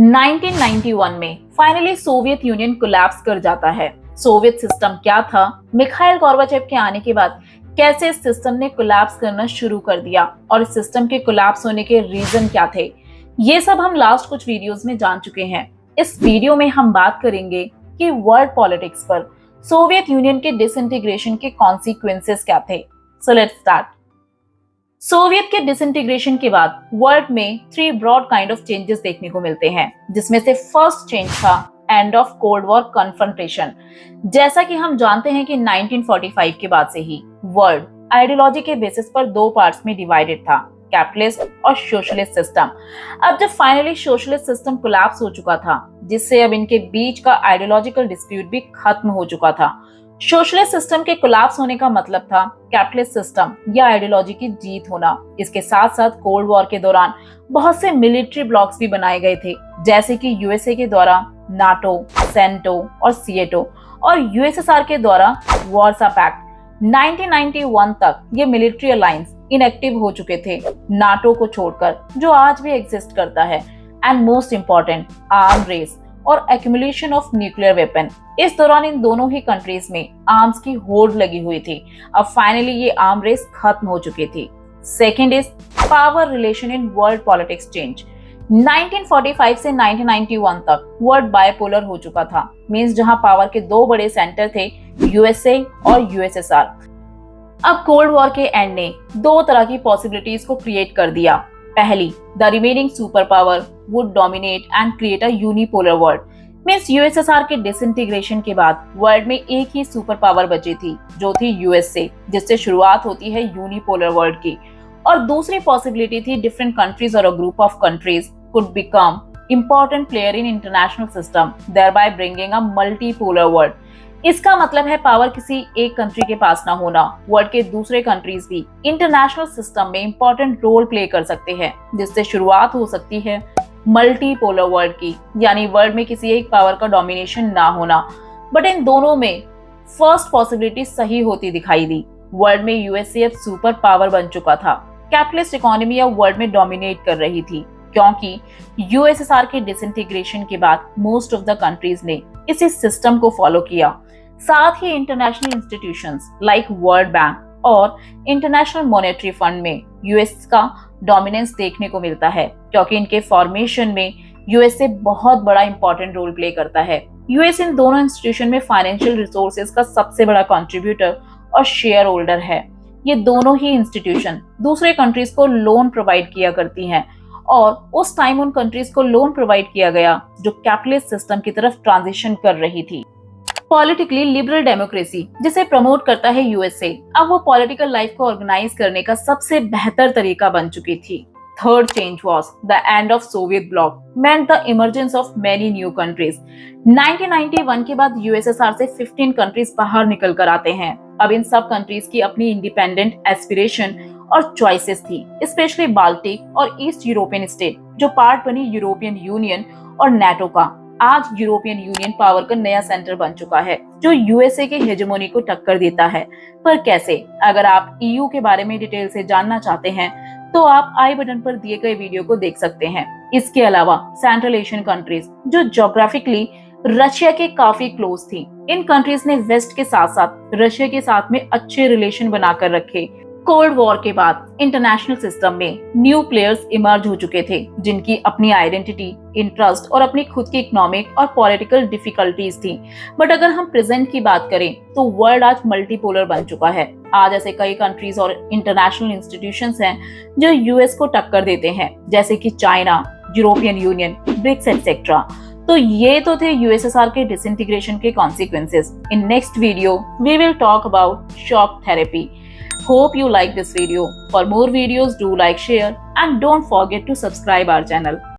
1991 में finally Soviet union collapse कर जाता है। सोवियत सिस्टम क्या था, मिखाइल गोर्बाचेव के आने के बाद कैसे इस सिस्टम ने कोलैप्स करना शुरू कर दिया और इस सिस्टम के कोलैप्स होने के रीजन क्या थे, ये सब हम लास्ट कुछ वीडियोस में जान चुके हैं। इस वीडियो में हम बात करेंगे कि वर्ल्ड पॉलिटिक्स पर सोवियत यूनियन के डिसइंटीग्रेशन के कॉन्सिक्वेंसेस क्या थे। So let's start. सोवियत के डिसइंटीग्रेशन के बाद वर्ल्ड में 3 ब्रॉड काइंड ऑफ चेंजेस देखने को मिलते हैं, जिसमें से फर्स्ट चेंज था end of cold war confrontation. जैसा कि हम जानते हैं कि 1945 के बाद से ही वर्ल्ड आइडियोलॉजी के बेसिस पर 2 पार्ट्स में डिवाइडेड था, कैपिटलिस्ट और सोशलिस्ट सिस्टम। अब जब फाइनली सोशलिस्ट सिस्टम कोलैप्स हो चुका था, जिससे अब इनके बीच का आइडियोलॉजिकल डिस्प्यूट भी खत्म हो चुका था। सोशलिस्ट सिस्टम के कोलैप्स होने का मतलब था कैपिटलिस्ट सिस्टम या आइडियोलॉजी की जीत होना। इसके साथ साथ कोल्ड वॉर के दौरान बहुत से मिलिट्री ब्लॉक्स भी बनाए गए थे, जैसे कि यूएसए के द्वारा नाटो, सेंटो और सीएटो और यूएसएसआर के द्वारा वार्सा पैक्ट। 1991 तक ये मिलिट्री अलायंस इनएक्टिव हो चुके थे, नाटो को छोड़कर, जो आज भी एग्जिस्ट करता है। And most important, arms race और एक्यूमुलेशन ऑफ न्यूक्लियर वेपन। इस दौरान इन दोनों ही कंट्रीज में आर्म्स की होड़ लगी हुई थी। अब फाइनली ये आर्म रेस खत्म हो चुकी थी। Second is power relation in world politics change. 1945 से 1991 तक वर्ल्ड बायपोलर हो चुका था, मींस जहां पावर के 2 बड़े सेंटर थे, यूएसए और यूएसएसआर। अब कोल्ड वॉर के एंड ने 2 तरह की पॉसिबिलिटीज को क्रिएट कर दिया। पहली, the remaining super power would dominate and create a unipolar world. Means USSR के डिसइंटीग्रेशन के बाद वर्ल्ड में एक ही सुपर पावर बची थी, जो थी यूएसए, जिससे शुरुआत होती है यूनिपोलर वर्ल्ड की। और दूसरी पॉसिबिलिटी थी डिफरेंट कंट्रीज और a group of countries could become important player in international system, thereby bringing a multipolar world. इसका मतलब है पावर किसी एक कंट्री के पास ना होना, वर्ल्ड के दूसरे कंट्रीज भी इंटरनेशनल सिस्टम में इंपॉर्टेंट रोल प्ले कर सकते हैं, जिससे शुरुआत हो सकती है मल्टीपोलर वर्ल्ड की, यानी वर्ल्ड में किसी एक पावर का डोमिनेशन ना होना। बट इन दोनों में फर्स्ट पॉसिबिलिटी सही होती दिखाई दी। वर्ल्ड में यूएसए अब सुपर पावर बन चुका था, कैपिटलिस्ट इकोनॉमी अब वर्ल्ड में डोमिनेट कर रही थी, क्योंकि यूएसएसआर के डिसइंटीग्रेशन के बाद मोस्ट ऑफ द कंट्रीज ने इसी सिस्टम को फॉलो किया। साथ ही international institutions like world bank और इंटरनेशनल मॉनेटरी फंड में यूएस का डोमिनेंस देखने को मिलता है, क्योंकि इनके फॉर्मेशन में यूएसए बहुत बड़ा इंपॉर्टेंट रोल प्ले करता है। यूएस इन दोनों इंस्टीट्यूशन में फाइनेंशियल रिसोर्सेज का सबसे बड़ा कंट्रीब्यूटर और शेयर होल्डर है। ये दोनों ही इंस्टीट्यूशन दूसरे कंट्रीज को लोन प्रोवाइड किया करती हैं, और उस टाइम उन कंट्रीज को लोन प्रोवाइड किया गया जो कैपिटलिस्ट सिस्टम की तरफ ट्रांजिशन कर रही थी। पॉलिटिकली लिबरल डेमोक्रेसी जिसे प्रमोट करता है यूएसए, अब वो पॉलिटिकल लाइफ को ऑर्गेनाइज करने का सबसे बेहतर तरीका बन चुकी थी। Third change was the end of Soviet block meant the emergence of many new countries। 1991 के बाद यूएसएसआर से 15 कंट्रीज बाहर निकल कर आते हैं। अब इन सब कंट्रीज की अपनी इंडिपेंडेंट एस्पिरेशन और चॉइसेस थी, स्पेशली बाल्टिक और ईस्ट यूरोपियन स्टेट, जो पार्ट बनी यूरोपियन यूनियन और नेटो का। आज यूरोपियन यूनियन पावर का नया सेंटर बन चुका है, जो यूएसए के हेजेमोनी को टक्कर देता है। पर कैसे? अगर आप ईयू के बारे में डिटेल से जानना चाहते हैं तो आप आई बटन पर दिए गए वीडियो को देख सकते हैं। इसके अलावा सेंट्रल एशियन कंट्रीज, जो ज्योग्राफिकली रशिया के काफी क्लोज थी, इन कंट्रीज ने वेस्ट के साथ साथ रशिया के साथ में अच्छे रिलेशन बनाकर रखे। कोल्ड वॉर के बाद इंटरनेशनल सिस्टम में न्यू प्लेयर्स इमर्ज हो चुके थे, जिनकी अपनी आइडेंटिटी, इंटरेस्ट और अपनी खुद की इकोनॉमिक और पॉलिटिकल डिफिकल्टीज थी। बट अगर हम प्रेजेंट की बात करें तो वर्ल्ड आज मल्टीपोलर बन चुका है। आज ऐसे कई कंट्रीज और इंटरनेशनल इंस्टीट्यूशंस हैं जो यूएस को टक्कर देते हैं, जैसे कि China, European Union, BRICS etcetera. तो ये तो थे यूएसएसआर के डिसइंटीग्रेशन के consequences. In next video we will talk about shock therapy. Hope you like this video. For more videos, do like, share and don't forget to subscribe our channel.